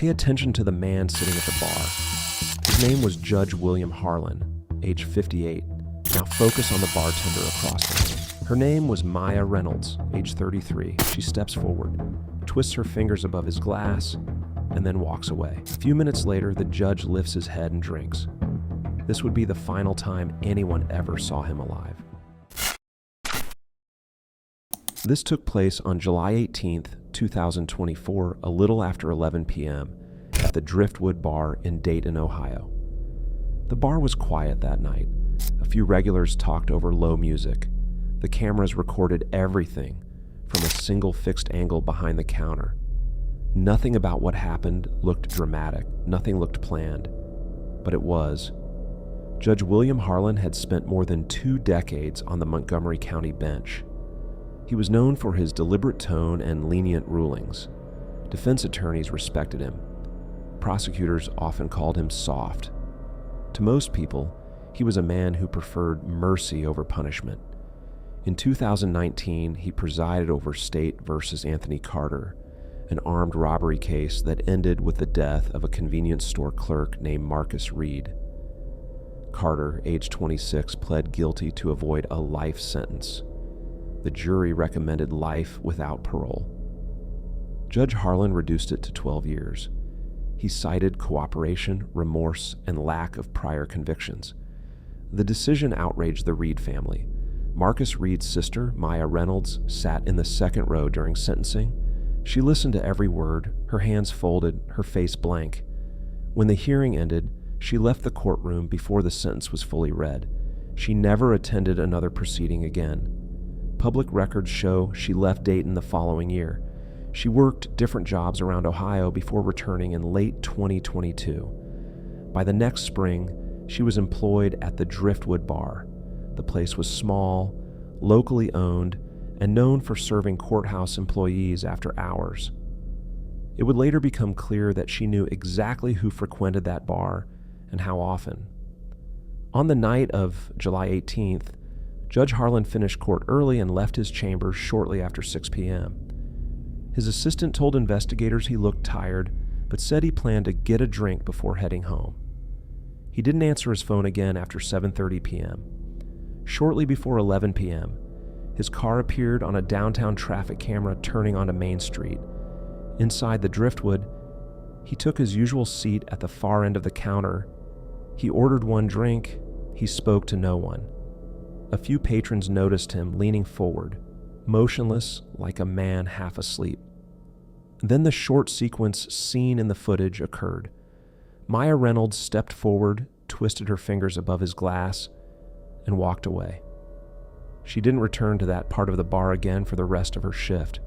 Pay attention to the man sitting at the bar. His name was Judge William Harlan, age 58. Now focus on the bartender across from him. Her name was Maya Reynolds, age 33. She steps forward, twists her fingers above his glass, and then walks away. A few minutes later, the judge lifts his head and drinks. This would be the final time anyone ever saw him alive. This took place on July 18th, 2024, a little after 11 p.m. at the Driftwood Bar in Dayton, Ohio. The bar was quiet that night. A few regulars talked over low music. The cameras recorded everything from a single fixed angle behind the counter. Nothing about what happened looked dramatic. Nothing looked planned. But it was. Judge William Harlan had spent more than 2 decades on the Montgomery County bench. He was known for his deliberate tone and lenient rulings. Defense attorneys respected him. Prosecutors often called him soft. To most people, he was a man who preferred mercy over punishment. In 2019, he presided over State versus Anthony Carter, an armed robbery case that ended with the death of a convenience store clerk named Marcus Reed. Carter, age 26, pled guilty to avoid a life sentence. The jury recommended life without parole. Judge Harlan reduced it to 12 years. He cited cooperation, remorse, and lack of prior convictions. The decision outraged the Reed family. Marcus Reed's sister, Maya Reynolds, sat in the second row during sentencing. She listened to every word, her hands folded, her face blank. When the hearing ended, she left the courtroom before the sentence was fully read. She never attended another proceeding again. Public records show she left Dayton the following year. She worked different jobs around Ohio before returning in late 2022. By the next spring, she was employed at the Driftwood Bar. The place was small, locally owned, and known for serving courthouse employees after hours. It would later become clear that she knew exactly who frequented that bar and how often. On the night of July 18th, Judge Harlan finished court early and left his chambers shortly after 6 p.m. His assistant told investigators he looked tired, but said he planned to get a drink before heading home. He didn't answer his phone again after 7:30 p.m. Shortly before 11 p.m., his car appeared on a downtown traffic camera turning onto Main Street. Inside the Driftwood, he took his usual seat at the far end of the counter. He ordered one drink. He spoke to no one. A few patrons noticed him leaning forward, motionless like a man half asleep. Then the short sequence seen in the footage occurred. Maya Reynolds stepped forward, twisted her fingers above his glass, and walked away. She didn't return to that part of the bar again for the rest of her shift.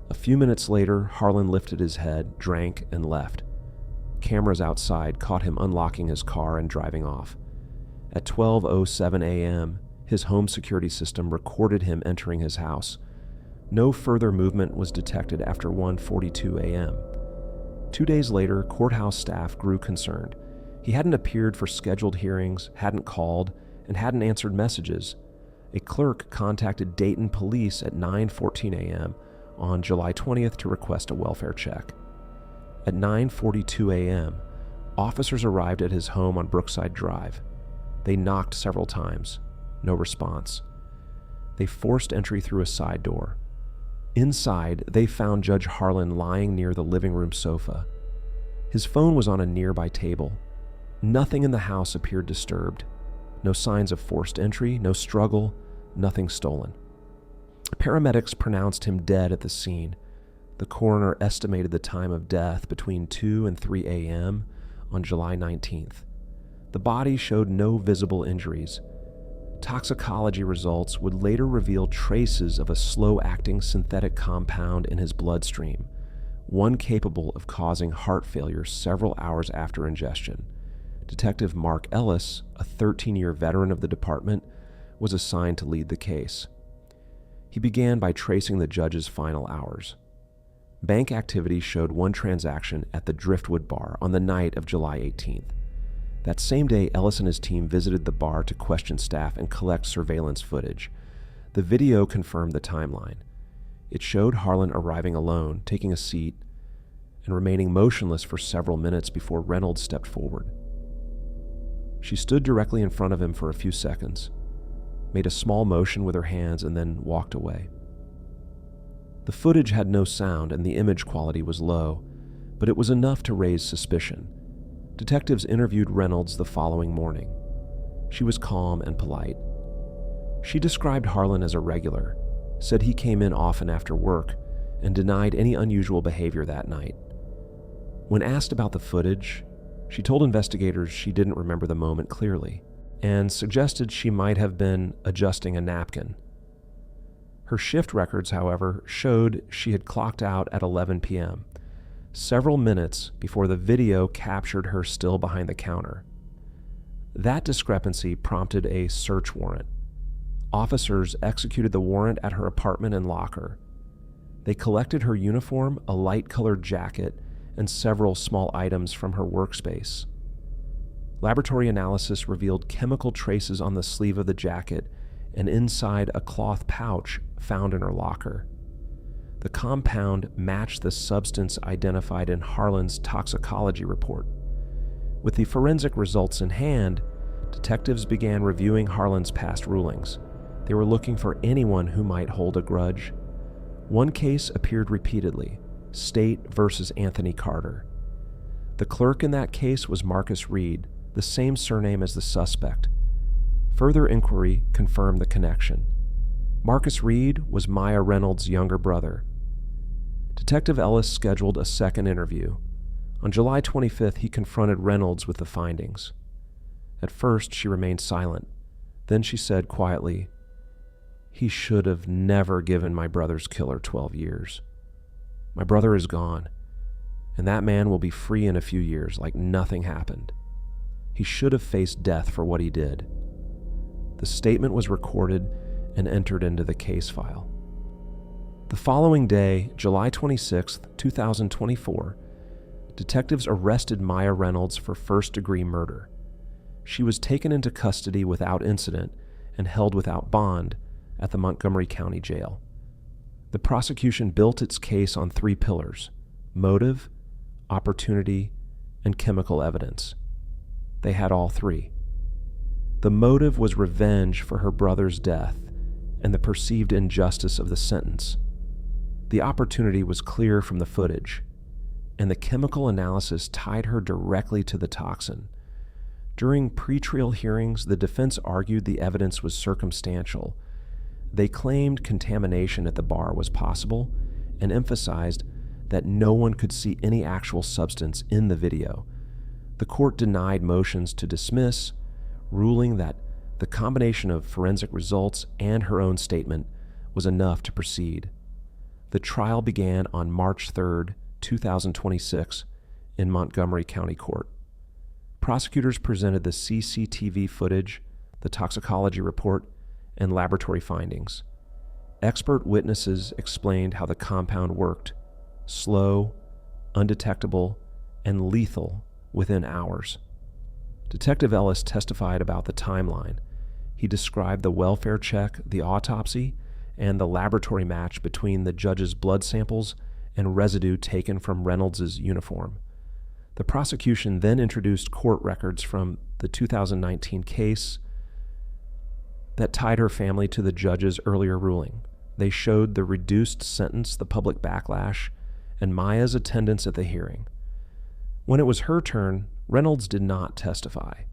A few minutes later, Harlan lifted his head, drank, and left. Cameras outside caught him unlocking his car and driving off. At 12:07 a.m., his home security system recorded him entering his house. No further movement was detected after 1:42 a.m. 2 days later, courthouse staff grew concerned. He hadn't appeared for scheduled hearings, hadn't called, and hadn't answered messages. A clerk contacted Dayton police at 9:14 a.m. on July 20th to request a welfare check. At 9:42 a.m., officers arrived at his home on Brookside Drive. They knocked several times. No response. They forced entry through a side door. Inside, they found Judge Harlan lying near the living room sofa. His phone was on a nearby table. Nothing in the house appeared disturbed. No signs of forced entry, no struggle, nothing stolen. Paramedics pronounced him dead at the scene. The coroner estimated the time of death between 2 and 3 a.m. on July 19th. The body showed no visible injuries. Toxicology results would later reveal traces of a slow-acting synthetic compound in his bloodstream, one capable of causing heart failure several hours after ingestion. Detective Mark Ellis, a 13-year veteran of the department, was assigned to lead the case. He began by tracing the judge's final hours. Bank activity showed one transaction at the Driftwood Bar on the night of July 18th. That same day, Ellis and his team visited the bar to question staff and collect surveillance footage. The video confirmed the timeline. It showed Harlan arriving alone, taking a seat, and remaining motionless for several minutes before Reynolds stepped forward. She stood directly in front of him for a few seconds, made a small motion with her hands, and then walked away. The footage had no sound and the image quality was low, but it was enough to raise suspicion. Detectives interviewed Reynolds the following morning. She was calm and polite. She described Harlan as a regular, said he came in often after work, and denied any unusual behavior that night. When asked about the footage, she told investigators she didn't remember the moment clearly, and suggested she might have been adjusting a napkin. Her shift records, however, showed she had clocked out at 11 p.m., several minutes before the video captured her still behind the counter. That discrepancy prompted a search warrant. Officers executed the warrant at her apartment and locker. They collected her uniform, a light-colored jacket, and several small items from her workspace. Laboratory analysis revealed chemical traces on the sleeve of the jacket and inside a cloth pouch found in her locker. The compound matched the substance identified in Harlan's toxicology report. With the forensic results in hand, detectives began reviewing Harlan's past rulings. They were looking for anyone who might hold a grudge. One case appeared repeatedly: State versus Anthony Carter. The clerk in that case was Marcus Reed, the same surname as the suspect. Further inquiry confirmed the connection. Marcus Reed was Maya Reynolds' younger brother. Detective Ellis scheduled a second interview. On July 25th, he confronted Reynolds with the findings. At first, she remained silent. Then she said quietly, "He should have never given my brother's killer 12 years. My brother is gone, and that man will be free in a few years like nothing happened. He should have faced death for what he did." The statement was recorded and entered into the case file. The following day, July 26, 2024, detectives arrested Maya Reynolds for first-degree murder. She was taken into custody without incident and held without bond at the Montgomery County Jail. The prosecution built its case on three pillars: motive, opportunity, and chemical evidence. They had all three. The motive was revenge for her brother's death and the perceived injustice of the sentence. The opportunity was clear from the footage, and the chemical analysis tied her directly to the toxin. During pretrial hearings, the defense argued the evidence was circumstantial. They claimed contamination at the bar was possible and emphasized that no one could see any actual substance in the video. The court denied motions to dismiss, ruling that the combination of forensic results and her own statement was enough to proceed. The trial began on March 3, 2026, in Montgomery County Court. Prosecutors presented the CCTV footage, the toxicology report, and laboratory findings. Expert witnesses explained how the compound worked: slow, undetectable, and lethal within hours. Detective Ellis testified about the timeline. He described the welfare check, the autopsy, and the laboratory match between the judge's blood samples and residue taken from Reynolds' uniform. The prosecution then introduced court records from the 2019 case that tied her family to the judge's earlier ruling. They showed the reduced sentence, the public backlash, and Maya's attendance at the hearing. When it was her turn, Reynolds did not testify.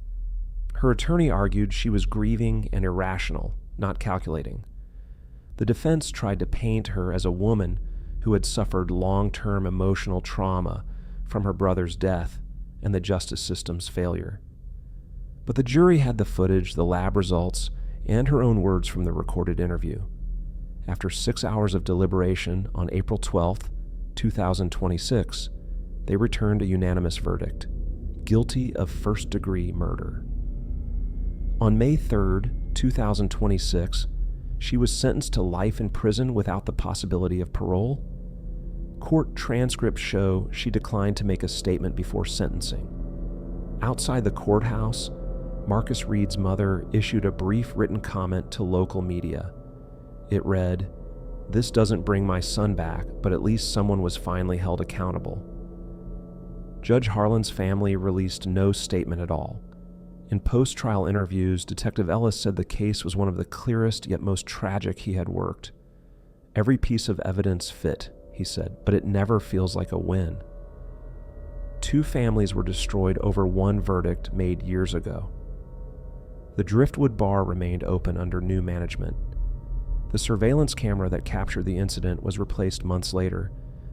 Her attorney argued she was grieving and irrational, not calculating. The defense tried to paint her as a woman who had suffered long-term emotional trauma from her brother's death and the justice system's failure. But the jury had the footage, the lab results, and her own words from the recorded interview. After 6 hours of deliberation on April 12, 2026, they returned a unanimous verdict: guilty of first-degree murder. On May 3, 2026, she was sentenced to life in prison without the possibility of parole. Court transcripts show she declined to make a statement before sentencing. Outside the courthouse, Marcus Reed's mother issued a brief written comment to local media. It read, "This doesn't bring my son back, but at least someone was finally held accountable." Judge Harlan's family released no statement at all. In post-trial interviews, Detective Ellis said the case was one of the clearest yet most tragic he had worked. Every piece of evidence fit, he said, but it never feels like a win. 2 families were destroyed over one verdict made years ago. The Driftwood Bar remained open under new management. The surveillance camera that captured the incident was replaced months later,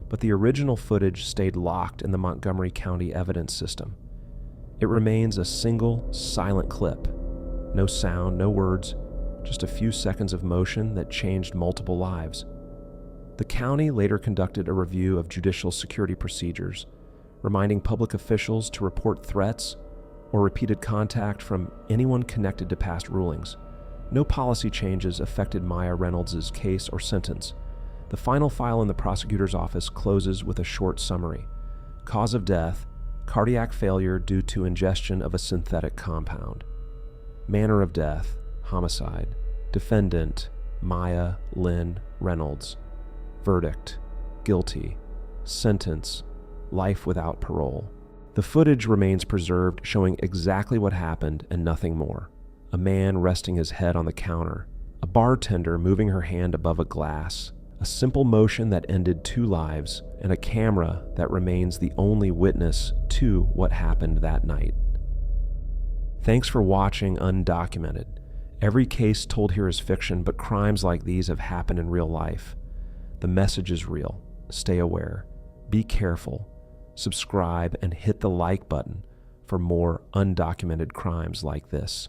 but the original footage stayed locked in the Montgomery County evidence system. It remains a single, silent clip. No sound, no words, just a few seconds of motion that changed multiple lives. The county later conducted a review of judicial security procedures, reminding public officials to report threats or repeated contact from anyone connected to past rulings. No policy changes affected Maya Reynolds' case or sentence. The final file in the prosecutor's office closes with a short summary. Cause of death: cardiac failure due to ingestion of a synthetic compound. Manner of death: homicide. Defendant: Maya Lynn Reynolds. Verdict: guilty. Sentence: life without parole. The footage remains preserved, showing exactly what happened and nothing more. A man resting his head on the counter, a bartender moving her hand above a glass, a simple motion that ended 2 lives, and a camera that remains the only witness to what happened that night. Thanks for watching Undocumented. Every case told here is fiction, but crimes like these have happened in real life. The message is real. Stay aware. Be careful. Subscribe and hit the like button for more undocumented crimes like this.